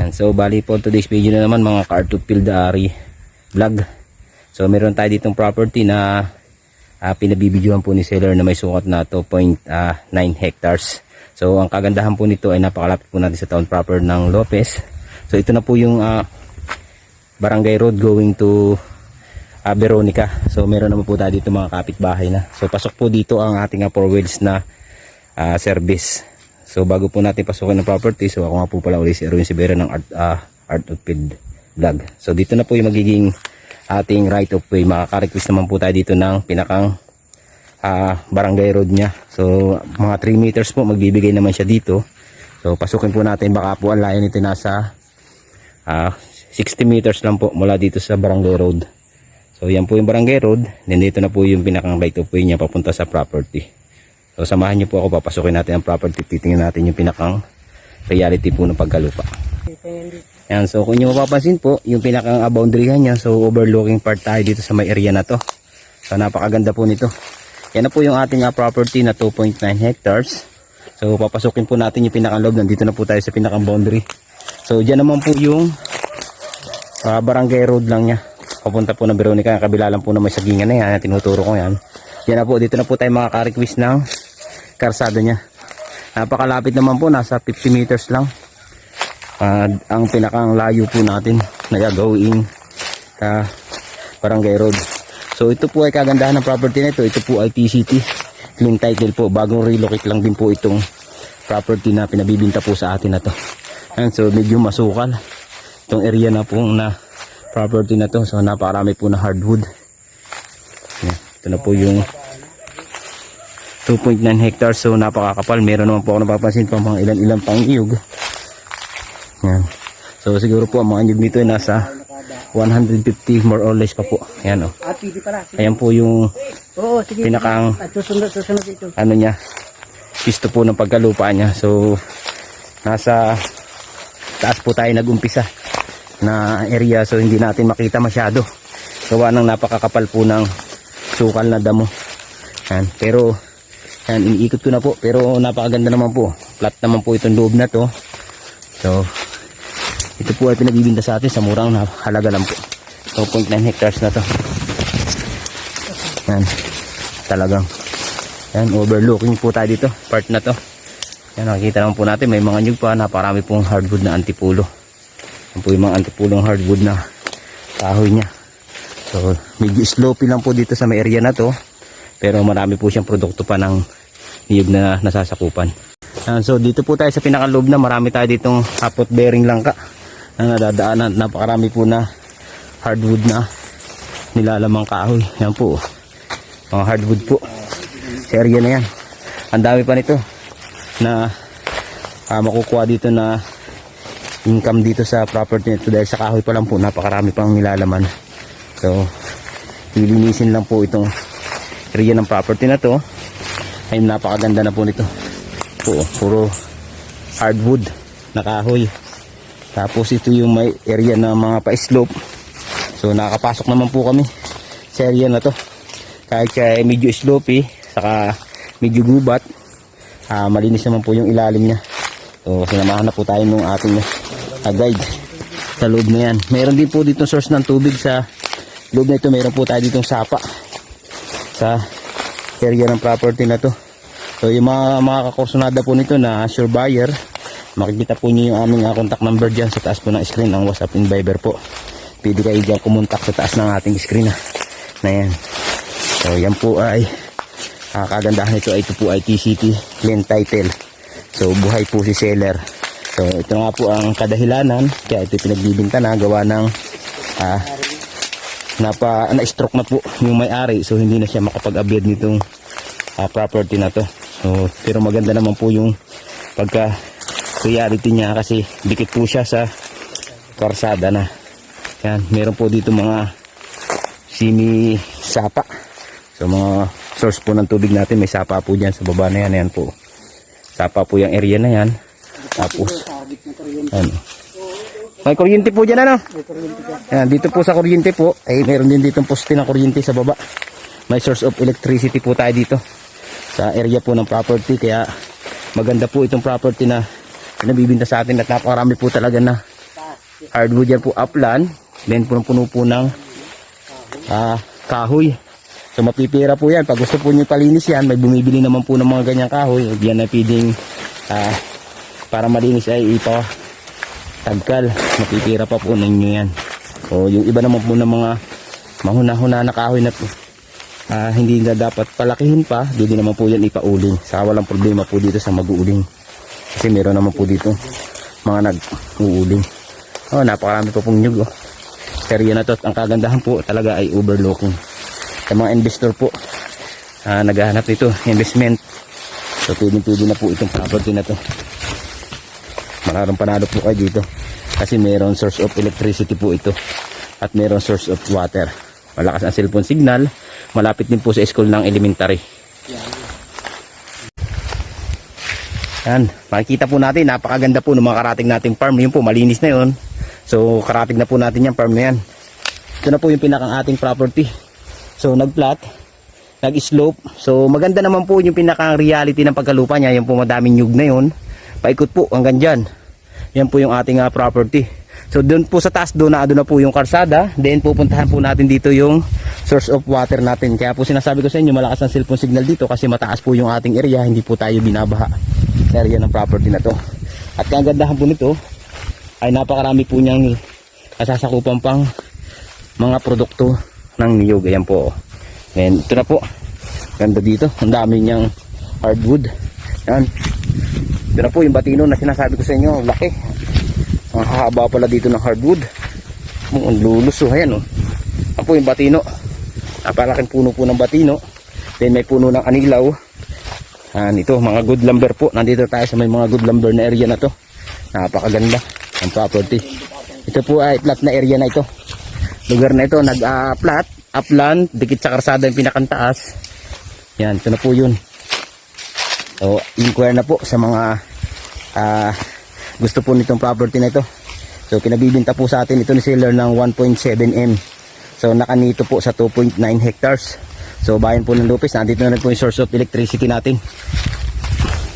Yan. So bali po today's video na naman mga ka-Art of Field Ari vlog. So meron tayo ditong property na pinabibidyohan po ni seller na may sukat na 2.9 hectares. So ang kagandahan po nito ay napakalapit po natin sa town proper ng Lopez. So ito na po yung barangay road going to Veronica. So meron naman po tayo dito mga kapitbahay na. So pasok po dito ang ating 4 wheels na service. So bago po natin pasukin ng property, so ako nga po pala ulit si Erwin Sibera ng Art of Field vlog. So dito na po yung magiging ating right of way. Makaka-request naman po tayo dito ng pinakang barangay road niya. So mga 3 meters po magbibigay naman siya dito. So pasukin po natin, baka po ang layo nito nasa 60 meters lang po mula dito sa barangay road. So yan po yung barangay road, then dito na po yung pinakang right of way niya papunta sa property. So samahan niyo po ako, papasukin natin ang property, titingnan natin yung pinakang reality po ng pagkalupa. Yan, so kung nyo mapapansin po, yung pinakang boundaryhan niya, so overlooking part tayo dito sa may area na to. So napakaganda po nito. Yan na po yung ating property na 2.9 hectares. So papasukin po natin yung pinakang loob, nandito na po tayo sa pinakang boundary. So dyan naman po yung barangay road lang niya. Papunta po ng Veronica, ang kabila lang po na may sagingan na yan, tinuturo ko yan. Yan na po, dito na po tayo makaka-request ng karsada niya. Napakalapit naman po, nasa 50 meters lang. Ang pinakang layo po natin na gagawin barangay road. So ito po ay kagandahan ng property na ito. Ito po ay TCT, clean title po. Bagong relocate lang din po itong property na pinabibinta po sa atin na to. And so medyo masukal itong area na po na property na to. So napakarami po na hardwood. Yan. Ito na po yung 2.9 hectares. So napakakapal. Meron naman po ako napapansin pa mga ilan-ilan pang iyog. Yan. So siguro po ang mga iyog nito ay nasa 150 more or less pa po. Ayan o. Ayan po yung pinakang ano niya, pisto po ng pagkalupa niya. So nasa taas po tayo nag-umpisa na area, so hindi natin makita masyado gawa ng napakakapal po ng sukal na damo. Yan. Pero yan, iniikot ko na po, pero napakaganda naman po, flat naman po itong loob na to. So ito po ay pinabibinta sa atin sa murang halaga lang po. 2.9 hectares na to. Yan, talagang yan, overlooking po tayo dito, part na to. Yan, nakikita naman po natin may mga nyug pa, naparami pong hardwood na antipulo. Yan po yung mga antipulong hardwood na kahoy niya. So medyo slopey lang po dito sa may area na to, pero marami po siyang produkto pa ng niyog na nasasakupan. So dito po tayo sa pinakaloob na, marami tayo ditong hapot bearing langka na nadadaanan. Napakarami po na hardwood na nilalamang kahoy. Yan po, mga hardwood po sa area na yan. Ang dami pa nito na makukuha dito na income dito sa property nito, dahil sa kahoy pa lang po napakarami pang nilalaman. So lilinisin lang po itong area ng property na to. Ay napakaganda na po nito po, puro hardwood na kahoy. Tapos ito yung may area na mga pa-slope. So nakapasok naman po kami sa area na to, kahit siya medyo slopey saka medyo gubat, malinis naman po yung ilalim niya. So sinamahan na po tayo ng ating guide sa loob na yan. Meron din po dito source ng tubig sa loob na ito. Meron po tayo ditong sapa sa area ng property na to. So yung mga kakursunada po nito na sure buyer, makikita po nyo yung aming contact number dyan sa taas po ng screen, ang WhatsApp and Viber po. Pwede kayo dyan kumontak sa taas ng ating screen na yan. So yan po ay kagandahan nito. Ito po ay TCT, clean title. So buhay po si seller. So ito nga po ang kadahilanan kaya ito pinagbibinta na, gawa ng na-stroke na po yung may-ari. So hindi na siya makapag-abyad nitong property na to. So pero maganda naman po yung pagka reality niya, kasi dikit po siya sa karsada na. Yan, meron po dito mga simi sapa. So mga source po ng tubig natin, may sapa po dyan sa baba na yan. Yan po, sapa po yung area na yan. Tapos yan, may kuryente po dyan, ano? Yan, dito po sa kuryente po ay meron din ditong poste ng kuryente sa baba. May source of electricity po tayo dito sa area po ng property, kaya maganda po itong property na nabibinta sa atin at napakarami po talaga na hardwood yan po, upland. Then punong-puno po ng kahoy. So mapipira po yan. Pag gusto po nyo palinis yan, may bumibili naman po ng mga ganyang kahoy. Yan na pwedeng para malinis ay ipatagkal. Mapipira pa po ninyo yan. O yung iba naman po ng mga mahuna-huna na kahoy na po, hindi na dapat palakihin pa, hindi naman po yan ipauling. Saka walang problema po dito sa mag-uuling. Kasi meron naman po dito mga nag-uuling. Oh, napakarami po pong nyug. Area na to, ang kagandahan po talaga ay overlooking. Sa mga investor po, naghahanap nito, investment. So pwede na po itong property na to. Maraming panalo po kayo dito. Kasi mayroon source of electricity po ito. At mayroon source of water. Malakas ang cellphone signal. Malapit din po sa school ng elementary. Yan, makikita po natin, napakaganda po ng mga karating nating farm. Yun po, malinis na yun. So karating na po natin yung farm na yan. Ito na po yung pinakang ating property. So nag-flat, nag-slope. So maganda naman po yung pinakang reality ng pagkalupa niya. Yung po madaming nyug na yun. Paikot po hanggang dyan. Yan po yung ating property. So doon po sa taas, doon na po yung karsada. Then pupuntahan po natin dito yung source of water natin. Kaya po sinasabi ko sa inyo, malakas ang cellphone signal dito kasi mataas po yung ating area. Hindi po tayo binabaha sa area ng property na to. At kagandahan po nito ay napakarami po niyang kasasakupan pang mga produkto ng niyog. Ayan po. And ito na po. Ganda dito. Ang dami niyang hardwood. Yan. Ito na po yung batino na sinasabi ko sa inyo. Laki. Ang haba pala dito ng hardwood. Ang lulus. So, ayan o. Yan po yung batino. Napalaking puno po ng batino. Then may puno ng anilaw. Ito, mga good lumber po. Nandito tayo sa may mga good lumber na area na to. Napakaganda ang property. Ito po ay flat na area na ito. Lugar na ito, nag-flat, upland, dikit sa karsada yung pinakantaas. Yan, ito na po yun. So, inquire na po sa mga gusto po nitong property na ito. So, pinabibinta po sa atin ito ni seller ng 1.7M. So, nakanito po sa 2.9 hectares. So, bayan po ng Lopez, nandito na rin po yung source of electricity natin.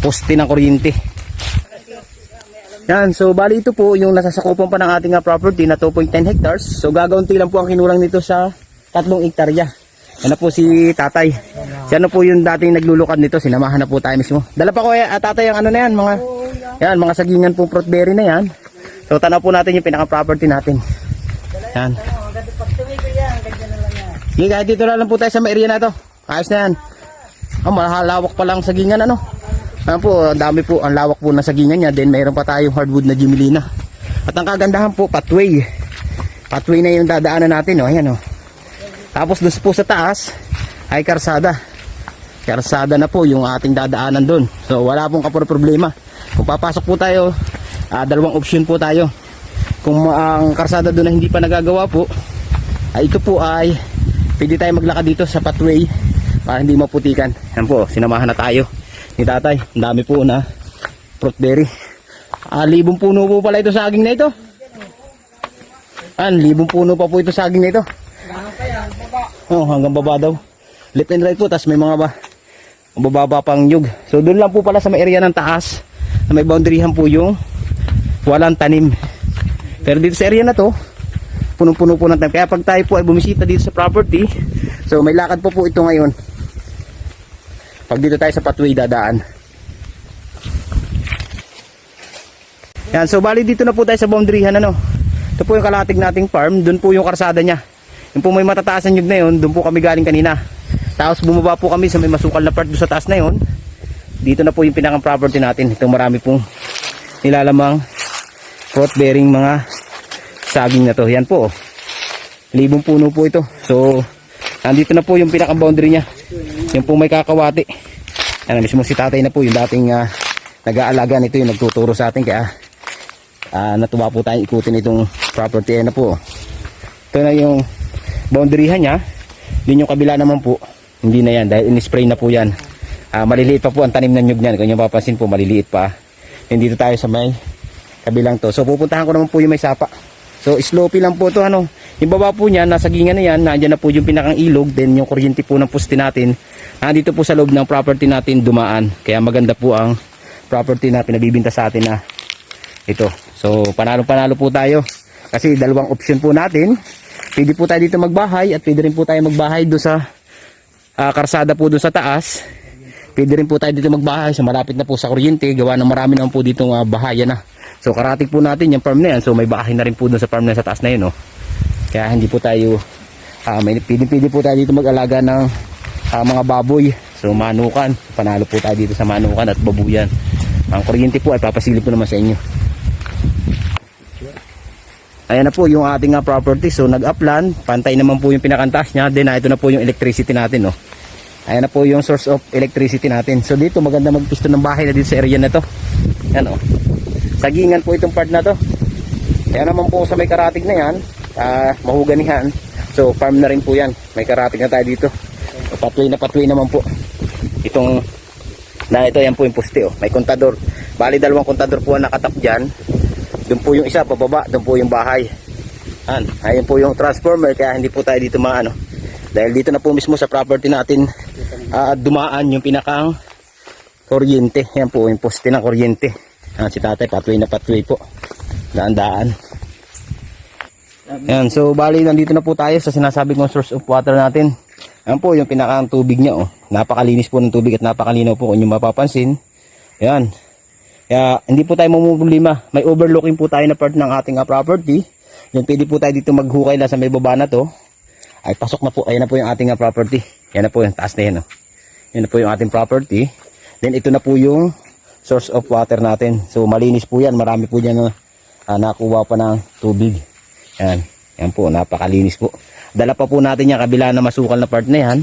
Poste ng kuryente. Yan, so bali ito po yung nasasakupan pa ng ating property na 2.10 hectares. So gagaunti lang po ang kinulang nito sa 3 hektarya. Yan na po si tatay. Siya na po yung dating naglulukad nito. Sinamahan na po tayo mismo. Dala pa ko tatay ang ano na yan, mga sagingan po fruit berry na yan. So tanaw po natin yung pinaka-property natin. Yan. Okay, kahit dito lang po tayo sa area na to. Ayos na yan. Mahalawak pa lang sagingan ano. Ayan po, ang dami po, ang lawak po ng sagingan niya. Then mayroon pa tayong hardwood na Gimelina. At ang kagandahan po, pathway. Pathway na yung dadaanan natin, oh. Ayan, oh. Tapos doon po sa taas ay karsada. Karsada na po yung ating dadaanan doon. So wala pong problema. Kung papasok po tayo, dalawang option po tayo. Kung ang karsada doon na hindi pa nagagawa po, ito po ay pwede tayo maglakad dito sa pathway para hindi maputikan. Ayan po, sinamahan na tayo ni tatay. Ang dami po na fruit berry. Libong puno po pala ito saging na ito. Libong puno pa po ito saging na ito. Hanggang baba daw. Left and right po. Tapos may mga bababa pang nyug. So doon lang po pala sa may area ng taas na may boundaryhan po yung walang tanim. Pero dito sa area na to, punong-puno po ng tanim. Kaya pag tayo po ay bumisita dito sa property, so may lakad po ito ngayon. Pag dito tayo sa pathway dadaan. Yan, so bali dito na po tayo sa boundaryhan ano. Ito po yung kalatig nating farm, doon po yung karsada niya. Yung po may matataasan nyug na yun, doon po kami galing kanina. Tapos bumaba po kami sa may masukal na part doon sa taas na yun. Dito na po yung pinakang property natin. Itong marami pong nilalamang fruit bearing mga saging na to. Yan po. Libong puno po ito. So nandito na po yung pinakang boundary niya. Yung po may kakawati. Yan mismo si tatay na po yung dating nag-aalaga nito, yung nagtuturo sa atin. Kaya natuwa po tayong ikutin itong property. Yan na po. Ito na yung boundaryhan niya. Din yung kabila naman po, hindi na yan dahil in-spray na po yan. Maliliit pa po ang tanim ng nyug niyan. Kung nyo papansin po, maliliit pa. And dito tayo sa may kabilang to. So pupuntahan ko naman po yung may sapa. So slopey lang po to ano. Yung baba po niya, nasa gingan na yan, nandiyan na po yung pinakang ilog, then yung kuryente po ng poste natin, nandito po sa loob ng property natin dumaan. Kaya maganda po ang property na pinabibinta sa atin na ito. So panalo-panalo po tayo. Kasi dalawang option po natin. Pwede po tayo dito magbahay at pwede rin po tayo magbahay doon sa karsada po doon sa taas. Pwede rin po tayo dito magbahay sa malapit na po sa kuryente. Gawa ng marami naman po dito bahayan na. So karating po natin yung farm na yan. So may bahay na rin po doon sa farm na sa taas na yun. Kaya hindi po tayo, pwede po tayo dito mag-alaga ng mga baboy. So manukan. Panalo po tayo dito sa manukan at babuyan. Ang kuryente po ay papasilip po naman sa inyo. Ayan na po yung ating property. So nag-upland, pantay naman po yung pinakantas niya. Then ito na po yung electricity natin. Ayan na po yung source of electricity natin. So dito maganda magpisto ng bahay na dito sa area na to. Ayan sagingan po itong part na to. Kaya naman po sa may karatig na yan, mahuganihan. So farm na rin po yan. May karatig na tayo dito. So, patwi naman po. Ito yan po yung poste. May kontador. Bali dalawang kontador po ang nakatap dyan. Doon po yung isa pababa, doon po yung bahay. Ayun po yung transformer, kaya hindi po tayo dito maano. Dahil dito na po mismo sa property natin dumaan yung pinakang kuryente. Yan po yung poste ng kuryente. Si tatay patwi po. Daan-daan. Yan, so bali nandito na po tayo sa sinasabi kong source of water natin. Yan po yung pinakang tubig niya. Napakalinis po ng tubig at napakalinaw po kung yung mapapansin. Yan. Kaya hindi po tayo mamumulima. May overlooking po tayo na part ng ating property. Yung pwede po tayo dito maghukay na sa may baba na to. Ay pasok na po. Ayan na po yung ating property. Yan na po yung taas na yan. Yan na po yung ating property. Then ito na po yung source of water natin. So malinis po yan. Marami po dyan na nakuha pa ng tubig. Yan. Yan po. Napakalinis po. Dala pa po natin yung kabila na masukal na part na yan.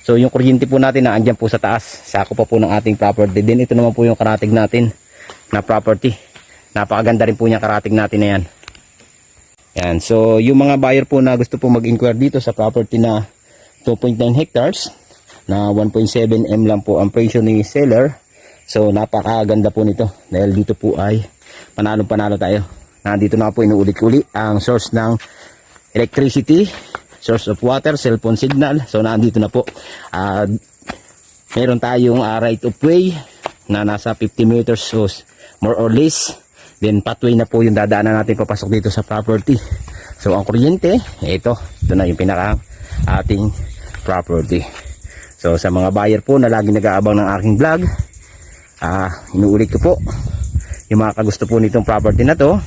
So yung kuryente po natin na andyan po sa taas. Sako pa po ng ating property. Then ito naman po yung karatig natin na property. Napakaganda rin po niya karating natin na yan. Yan. So yung mga buyer po na gusto po mag-inquire dito sa property na 2.9 hectares na 1.7 M lang po ang presyo ni seller. So napakaganda po nito dahil dito po ay panalo tayo. Nandito na po inuulit-uli ang source ng electricity, source of water, cellphone signal. So nandito na po. Meron tayong right of way na nasa 50 meters, so more or less. Then pathway na po yung dadaanan natin papasok dito sa property. So ang kuryente, ito na yung pinaka ating property. So sa mga buyer po na lagi nag-aabang ng aking vlog, inuulit ko po, yung mga kagusto po nitong property na to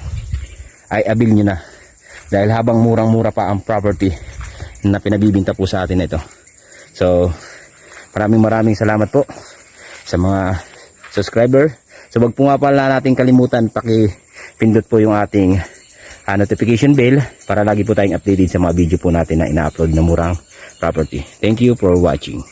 ay abil nyo na, dahil habang murang-mura pa ang property na pinabibinta po sa atin ito. So maraming salamat po sa mga subscriber. So wag po nga pala natin kalimutan pindot po yung ating notification bell para lagi po tayong updated sa mga video po natin na ina-upload na murang property. Thank you for watching.